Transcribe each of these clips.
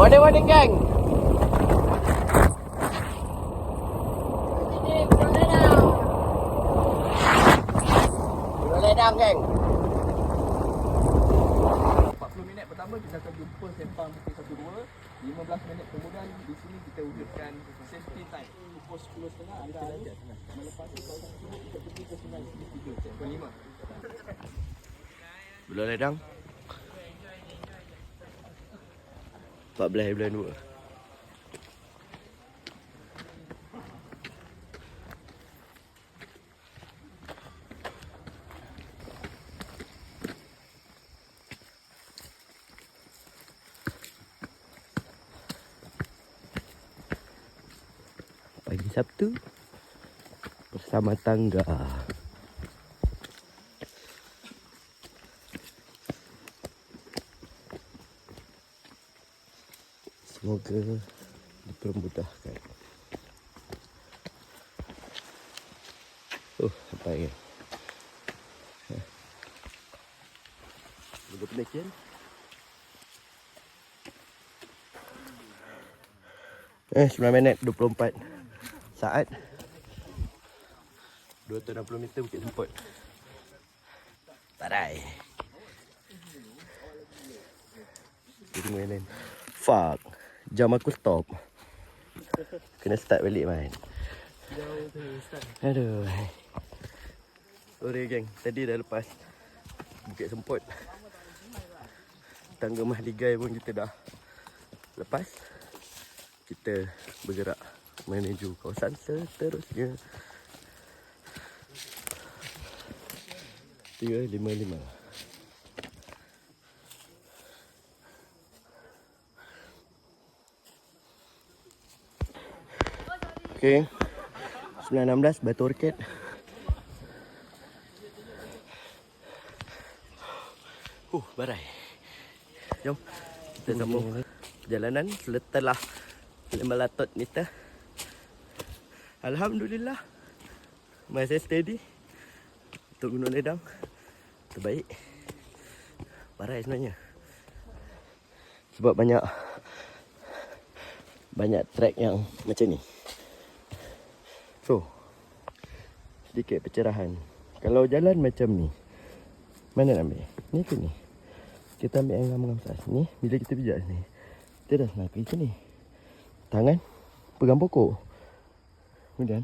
Warning, geng. Boleh dah, geng. 40 minit pertama kita akan jumpa sempang Bukit 12. 15 minit kemudian di sini kita wujudkan safety time. Pukul 10.30 anda ada. Melepasi kawasan sini kita pergi ke Sungai Sini 3, checkpoint 5. Bulan ledang 14 bulan 2. Pagi Sabtu bersama tangga. Semoga dipermudahkan. Apa ya? Ada pendakian. 9 minit 24 saat 260 meter Bukit Semput. Tarai. Jadi main. Fuck. Jam aku stop. Kena start balik man. Aduh. Sorry geng. Tadi dah lepas Bukit Semput. Tangga Mahligai pun kita dah lepas. Kita bergerak menuju kawasan seterusnya. 355. Okey. 916 Batu Orchid. Barai. Jom kita sambung perjalanan setelah 500 meter. Alhamdulillah masih steady untuk Gunung Ledang. Terbaik. Barai sebenarnya. Sebab banyak track yang macam ni. So sedikit pencerahan. Kalau jalan macam ni, mana nak ambil? Ni ke ni? Kita ambil yang ngam-ngam ni. Bila kita pijak ni, kita dah senang pergi sini. Tangan pegang pokok. Kemudian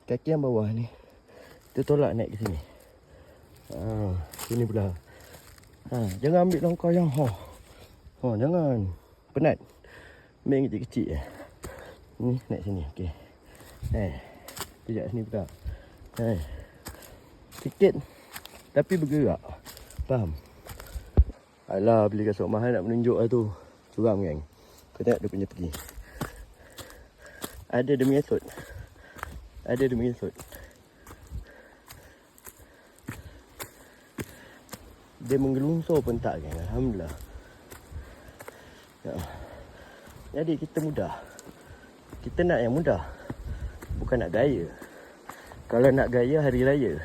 kaki yang bawah ni kita tolak naik ke sini. Sini pula. Jangan ambil langkah yang jangan. Penat. Ambil yang kecil-kecil. Ni naik sini. Okey. Pijak sini pula. Sikit tapi bergerak. Faham? Alah, beli kasut mahal nak menunjuk lah tu. Suram kan? Kau tengok dia punya pergi. Ada demi esot. Dia menggelunsur pun tak kan? Alhamdulillah. Jadi kita mudah. Kita nak yang mudah. Bukan nak gaya. Kalau nak gaya hari raya.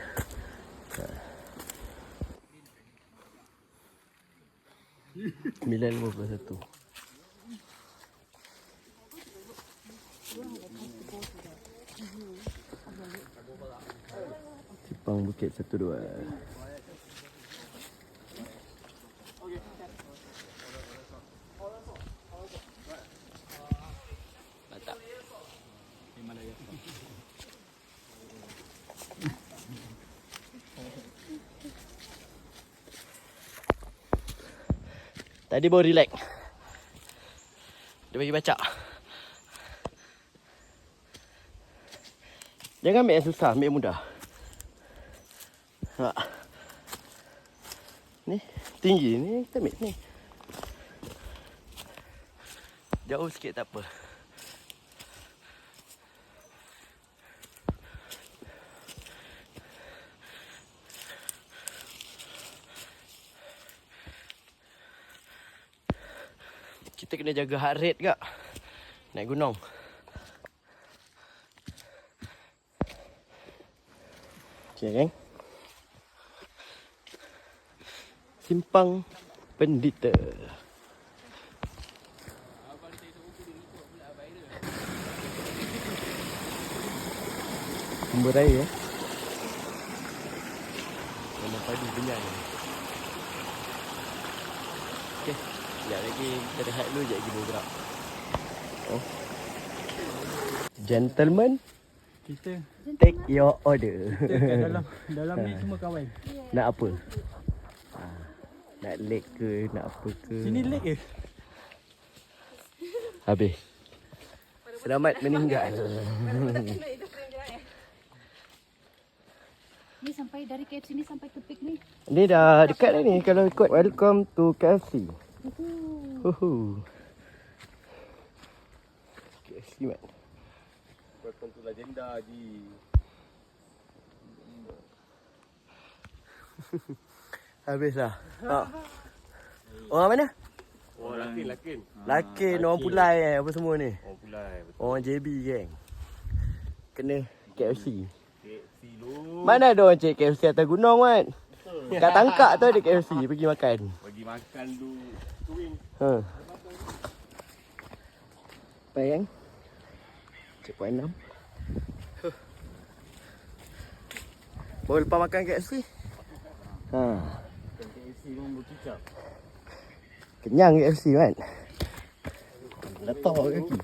9.51. Simpang Bukit 12. Mantap. Tadi baru relax. Dia bagi baca. Jangan ambil yang susah, ambil yang mudah. Ni tinggi ni, kita ambil ni. Jauh sikit tak apa. Kita kena jaga heart rate kak. Naik gunung. Okay geng. Simpang Pendita. Sumber air ya. Memang padu benyai. Okey, sekejap lagi kita rehat dulu, sekejap lagi baru gerak. Oh. Gentlemen, Kita take your order. kat dalam ni semua kawan. Nak apa? Nak leg ke, nak apa ke? Sini leg ke? Habis. Selamat meninggal. Ni sampai dari KFC ni sampai ke pik ni. Ni dah dekat dah ni kalau ikut. Welcome to KFC. KFC mat. Welcome to Legenda Ji. Habislah. Ha. Orang mana? Oh, lakin. Lakin, orang Pulai apa semua ni. Oh, pulai. Betul. Orang JB geng. Kena KFC. KFC lu. Mana ada orang cek KFC atas gunung kan? Kat tangkak tu ada KFC pergi makan. Bagi makan lu. Tuing. Ha. Baik geng. Cek poin 6. Baru lepas makan KFC. Ha. KFC pun berkicap. Kenyang KFC kan? Letak kaki.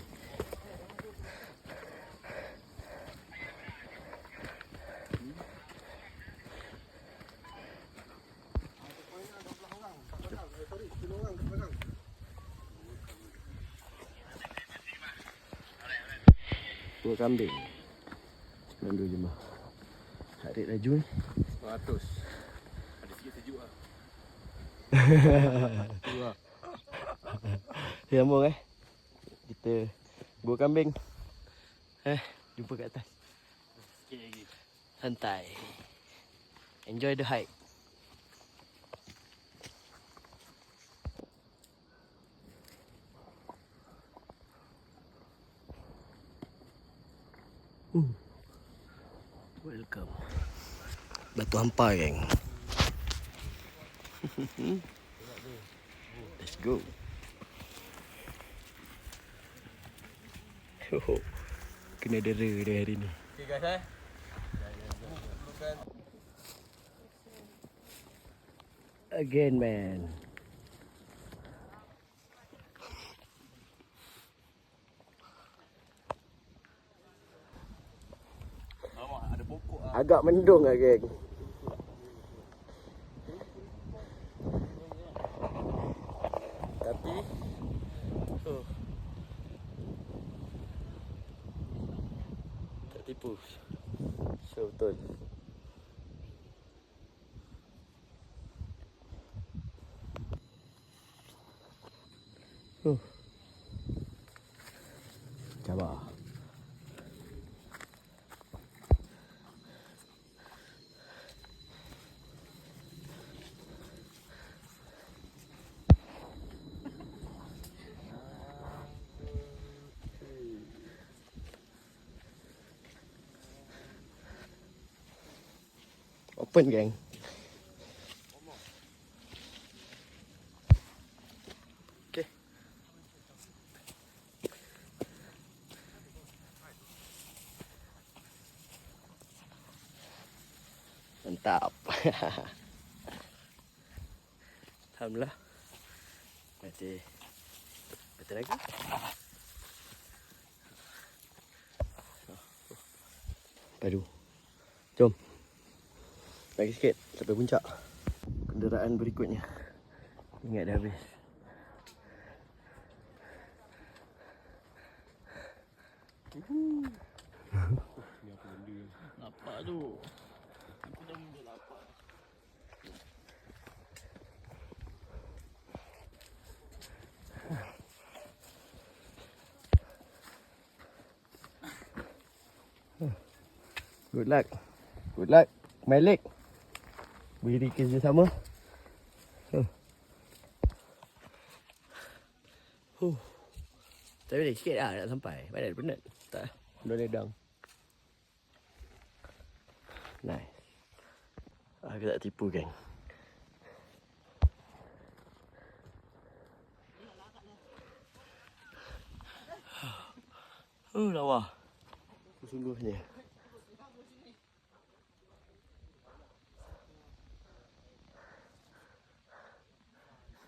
Dua kambing 92 jemaah. Tarik laju ni 100. Ada sikit sejuk lah. Sambung kita dua kambing. Jumpa kat atas. Sikit lagi. Santai. Enjoy the hike. Welcome. Batu Hampar geng. Let's go. Oh, kena dera dia hari ni. Okay guys Again man. Ada pokok lah. Agak mendung lah geng. Tapi tak tipu. So betul. Cabar. Open geng. Okay. Mantap. Alhamdulillah. Masih betul lagi. Padu. Jom. Lagi sikit sampai puncak. Kenderaan berikutnya. Ingat dah habis. Nampak tu. Aku dah mula lapar. Good luck. Good luck. My leg. Beri kerjasama. Tapi lagi sikit lah nak sampai. Mana ada penat. Tak. Dah ledang. Nice. Aku tak tipu geng. Lawa. Sungguhnya.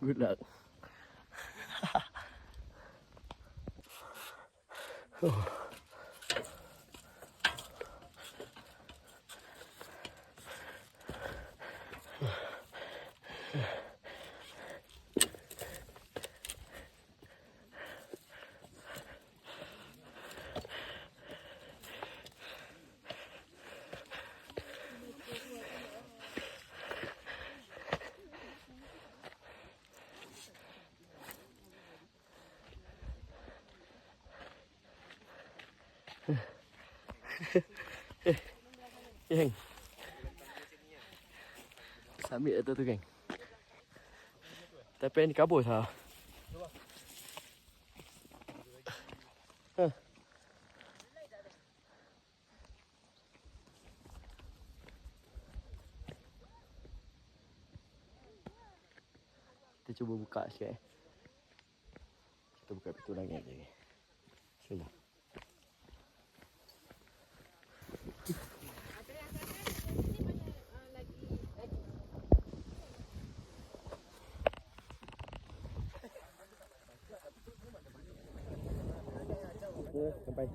Good luck. Geng. Summit atas tu, geng. Tapi yang dikabur sah. Kita cuba buka sikit. Kita buka pintu langit je. Sila. Sampai.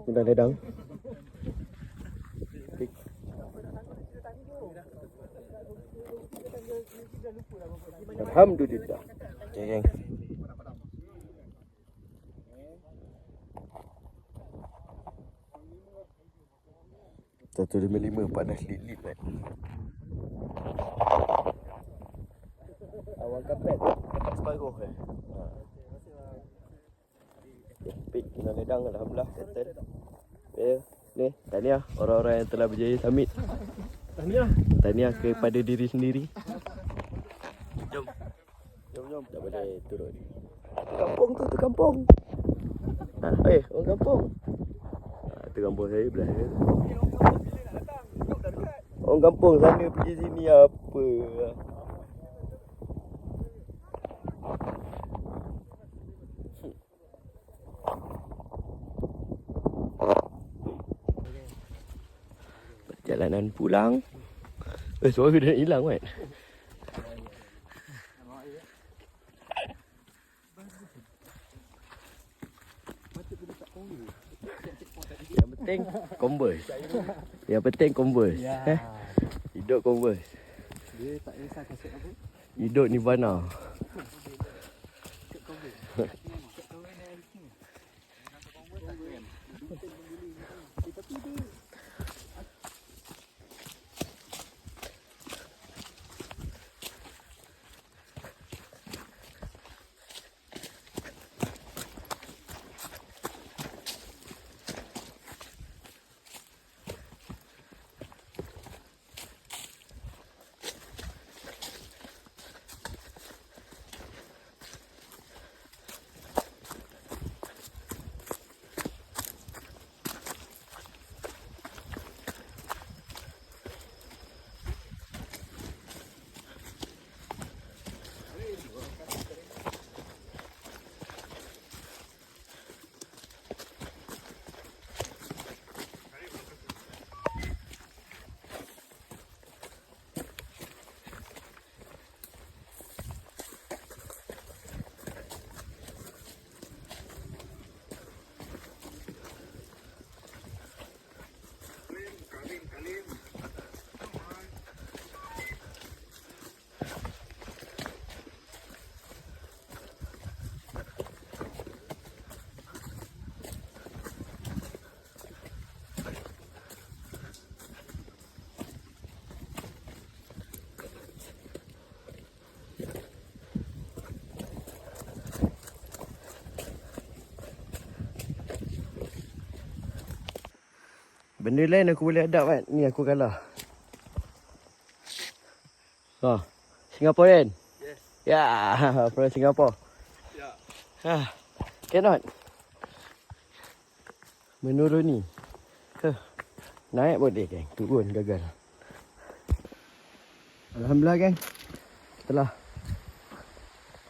Sudah ledang. Alhamdulillah. Okay, geng. Satu 55 panas lit-lit kan. Awal kapet separuh kan. Pik kena ledang alhamdulillah settle. Ya, ni tahniah orang-orang yang telah berjaya summit. Tahniah kepada diri sendiri. Jom. Tak boleh turun. Tu kampung tu kampung. Orang kampung. Tu kampung saya belah. Orang kampung sana pergi sini apa? Perjalanan pulang. Suara dia nak hilang kan? Yang penting Converse. Yang penting Converse. Hidup Converse. Dia tak kisah kasut apa. Hidup Nirvana. Benda lain aku boleh adapt kan. Ni aku kalah. Singaporean? Yes. Yeah, from Singapore. Ya. Cannot. Menuruni. Naik boleh geng. Turun gagal. Alhamdulillah geng. Setelah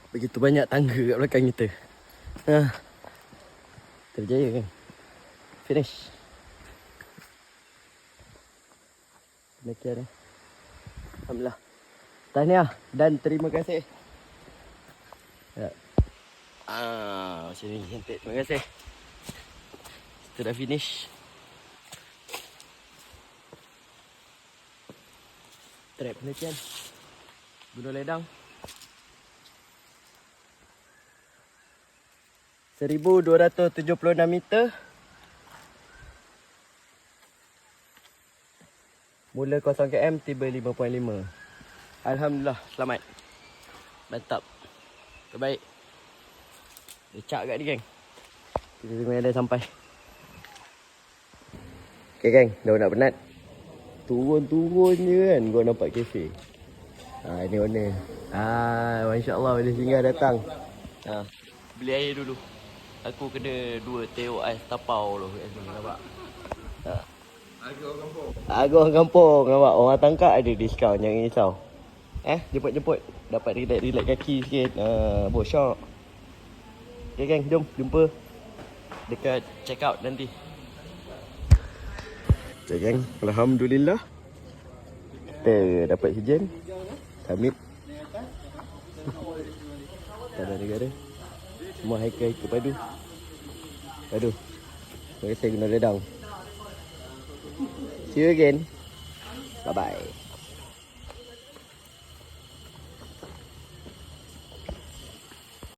begitu banyak tangga kat belakang kita. Terjaya geng. Finish. Demikian. Alhamdulillah. Tahniah dan terima kasih. Ya. Macam ni cantik. Terima kasih. Kita dah finish. Trap penelitian Gunung Ledang 1276 meter. Mula 0 km, tiba 5.5. Alhamdulillah, selamat. Mantap. Terbaik. Lecak kat ni, geng. Kita tengok dah sampai. Okay, geng. Dah nak penat. Turun-turun je kan kau nampak kafe. Ini owner. Masya Allah boleh singgah datang. Beli air dulu. Aku kena 2 teo ais tapau tu. Nampak? Aku orang kampung. Nampak? Orang tangkap ada diskaun. Jangan risau. Jemput-jemput. Dapat relax kaki sikit. Bosyok. Okay, geng. Jom. Jumpa dekat check out nanti. Okay, geng. Alhamdulillah. Kita dapat hujan. Samit. Tak ada negara. Semua hiker padu. Terima kasih Gunung Ledang. See you again. Bye-bye.